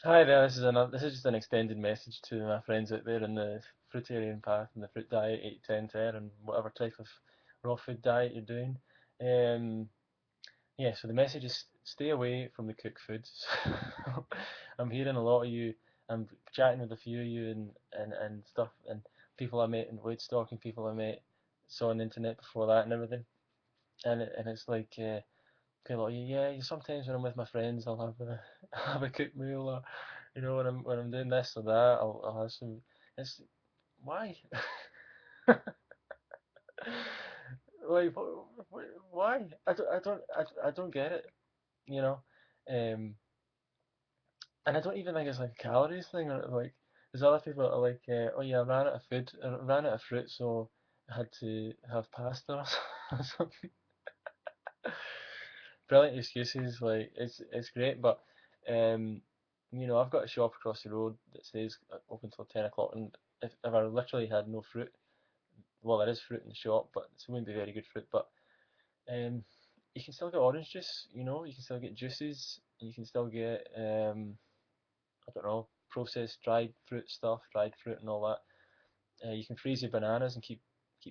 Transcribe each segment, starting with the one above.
Hi there, this is just an extended message to my friends out there in the fruitarian path and the fruit diet 8-10-10 and whatever type of raw food diet you're doing. Um, yeah, so the message is stay away from the cooked foods. I'm hearing a lot of you, I'm chatting with a few of you and stuff, and people I met in Woodstock and people I met saw on the internet before that and everything. And it's like, people like, yeah, sometimes when I'm with my friends, I'll have a have a cooked meal, or when I'm doing this or that, I'll have some. It's why, like, why? I don't get it, you know. Um, and I don't even think it's like a calories thing, or like there's other people that are like, oh yeah, I ran out of food, I ran out of fruit, so I had to have pasta or something. Brilliant excuses. Like it's great, but um, I've got a shop across the road that says open till 10 o'clock, and if I literally had no fruit, well, there is fruit in the shop, but it wouldn't be very good fruit. But um, you can still get orange juice. You can still get juices. You can still get I don't know, processed dried fruit stuff, dried fruit and all that. You can freeze your bananas and keep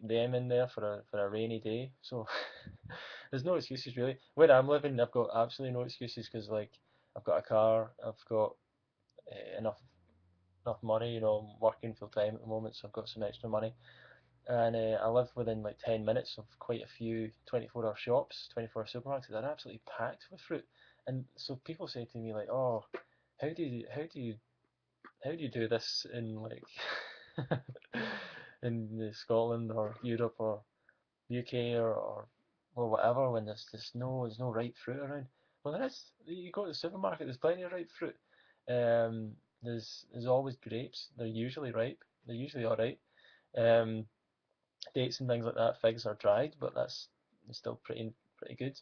them in there for a rainy day. So there's no excuses really. Where I'm living, I've got absolutely no excuses because like I've got a car, I've got enough money. I'm working full time at the moment, so I've got some extra money, and I live within like 10 minutes of quite a few 24-hour shops, 24-hour supermarkets that are absolutely packed with fruit. And so people say to me like, "Oh, how do you how do you how do you do this in like in Scotland or Europe or UK or whatever when there's no ripe fruit around?" Well, there is. You go to the supermarket, there's plenty of ripe fruit. There's always grapes. They're usually ripe. They're usually all right. Um, Dates and things like that. Figs are dried, but that's still pretty good.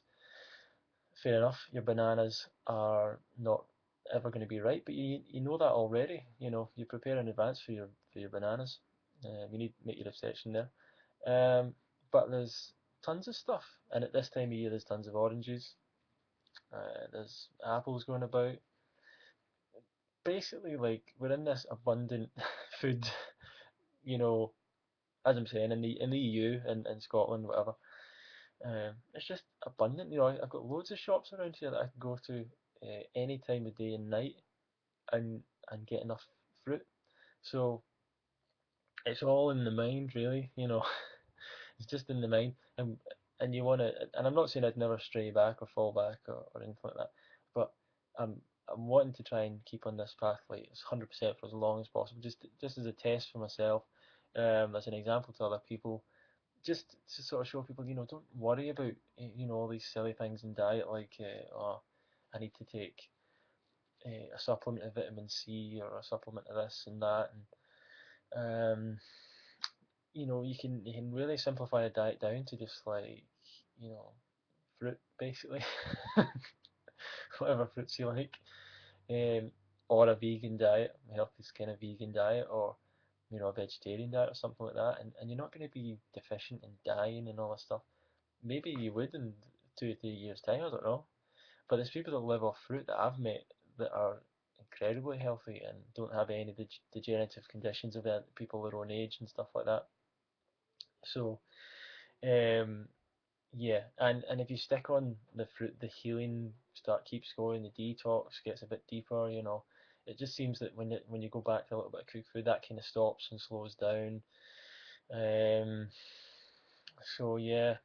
Fair enough. Your bananas are not ever going to be ripe, but you know that already. You prepare in advance for your bananas. You need to make your exception there. But there's tons of stuff, and at this time of year, there's tons of oranges. There's apples going about. Basically, like we're in this abundant food, you know, as I'm saying, in the EU and Scotland, whatever. It's just abundant. I've got loads of shops around here that I can go to any time of day and night and get enough fruit. So it's all in the mind, really. It's just in the mind, and you want to. And I'm not saying I'd never stray back or fall back or anything like that, but I'm I'm wanting to try and keep on this path like it's 100% for as long as possible, just as a test for myself, as an example to other people, just to sort of show people, don't worry about all these silly things in diet like oh, I need to take a supplement of vitamin C or a supplement of this and that, and you can really simplify a diet down to just like you know fruit basically, whatever fruits you like, um, or a vegan diet, a healthy kind of vegan diet, or a vegetarian diet or something like that, and you're not going to be deficient and dying and all this stuff. Maybe you would in 2 or 3 years time, I don't know. But there's people that live off fruit that I've met that are incredibly healthy and don't have any degenerative conditions of people their own age and stuff like that. So, um, yeah, and if you stick on the fruit, the healing start keeps going, the detox gets a bit deeper. It just seems that when you go back to a little bit of cooked food, that kind of stops and slows down. Um, so yeah,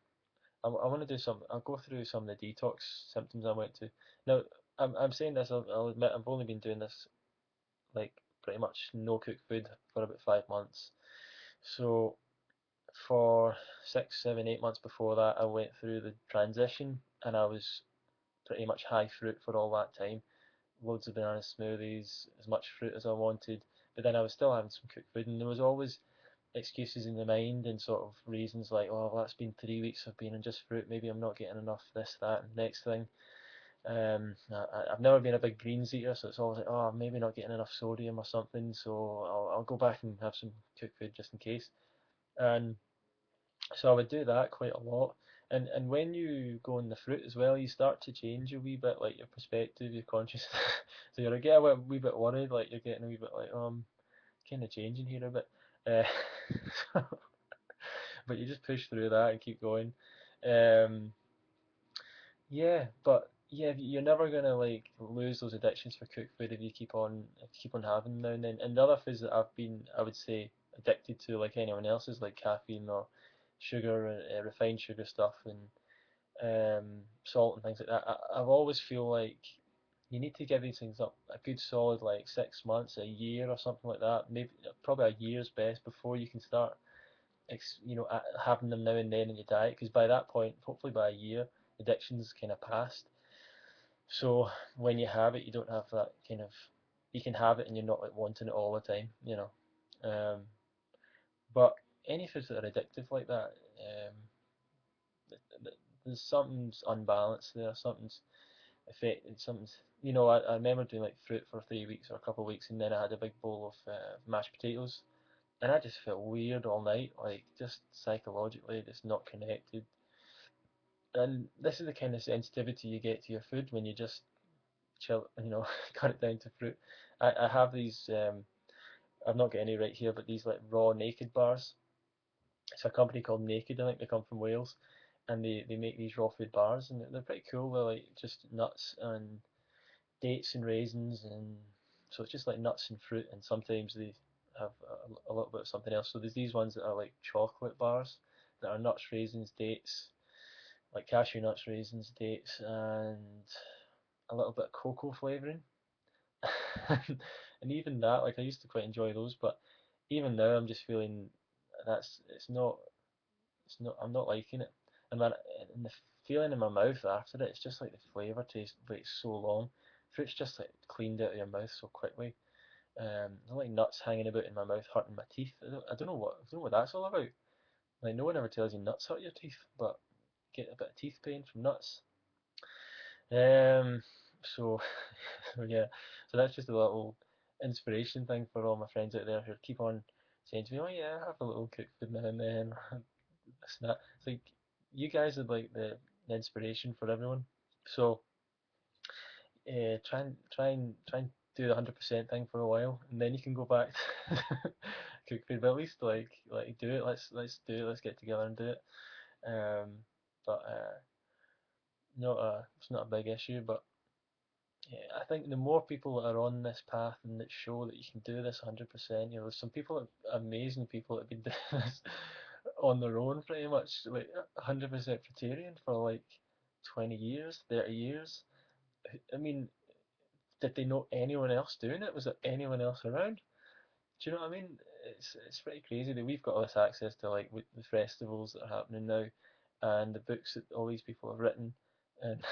I want to do some. I'll go through some of the detox symptoms I went to. Now, I'm saying this. I'll admit I've only been doing this like pretty much no cooked food for about 5 months. So for 6, 7, 8 months before that, I went through the transition, and I was pretty much high fruit for all that time. Loads of banana smoothies, as much fruit as I wanted. But then I was still having some cooked food, and there was always excuses in the mind and sort of reasons like, oh, well, that's been 3 weeks I've been on just fruit. Maybe I'm not getting enough this, that, and the next thing. I've never been a big greens eater, so it's always like, oh, I'm maybe not getting enough sodium or something, so I'll go back and have some cooked food just in case. And so I would do that quite a lot. And when you go on the fruit as well, you start to change a wee bit, like your perspective, your conscious. So you're getting a wee bit worried, like you're getting a wee bit like, kind of changing here a bit. Uh, so, but you just push through that and keep going. Um, yeah, but yeah, you're never gonna like lose those addictions for cooked food if you keep on having them now and then. And the other foods that I would say, addicted to like anyone else is like caffeine or sugar, refined sugar stuff, and salt and things like that. I've always feel like you need to give these things up a good solid like 6 months, a year or something like that. Maybe probably a year's best before you can start, having them now and then in your diet. Because by that point, hopefully by a year, addiction's kind of past. So when you have it, you don't have that kind of, you can have it and you're not like wanting it all the time. But any foods that are addictive like that, there's something's unbalanced there. Something's affected. Something's, I remember doing like fruit for 3 weeks or a couple of weeks, and then I had a big bowl of mashed potatoes, and I just felt weird all night, like just psychologically, just not connected. And this is the kind of sensitivity you get to your food when you just chill, cut it down to fruit. I have these, I've not got any right here, but these like raw naked bars. It's a company called Naked, I think they come from Wales, and they make these raw food bars, and they're pretty cool. They're like just nuts and dates and raisins, and so it's just like nuts and fruit, and sometimes they have a little bit of something else. So there's these ones that are like chocolate bars that are nuts, raisins, dates, like cashew nuts, raisins, dates, and a little bit of cocoa flavouring. And even that, like I used to quite enjoy those, but even now I'm just feeling that's I'm not liking it. And when and the feeling in my mouth after it, it's just like the flavour taste waits so long. Fruit's just like cleaned out of your mouth so quickly. There's like nuts hanging about in my mouth, hurting my teeth. I don't know what that's all about. Like no one ever tells you nuts hurt your teeth, but get a bit of teeth pain from nuts. Um, so yeah, so that's just a little inspiration thing for all my friends out there who keep on saying to me, "Oh yeah, have a little cooked food now and then." This and that. It's like you guys are like the inspiration for everyone. So try and do the 100% thing for a while, and then you can go back to cook food. But at least like do it. Let's do it. Let's get together and do it. Um, but not a it's not a big issue. But yeah, I think the more people that are on this path and that show that you can do this 100%, there's some people, amazing people that have been doing this on their own pretty much, like 100% vegetarian for like 20 years, 30 years. I mean, did they know anyone else doing it? Was there anyone else around? Do you know what I mean? It's pretty crazy that we've got all this access to like the festivals that are happening now, and the books that all these people have written, and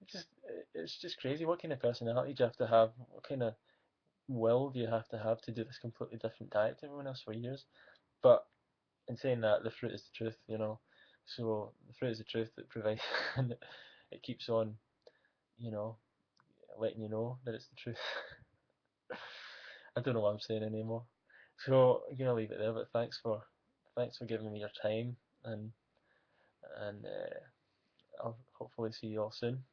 it's just it's just crazy. What kind of personality do you have to have? What kind of will do you have to do this completely different diet to everyone else for years? But in saying that, the fruit is the truth. So the fruit is the truth that provides, and it keeps on, you know, letting you know that it's the truth. I don't know what I'm saying anymore. So I'm gonna leave it there. But thanks for giving me your time, and I'll hopefully see you all soon.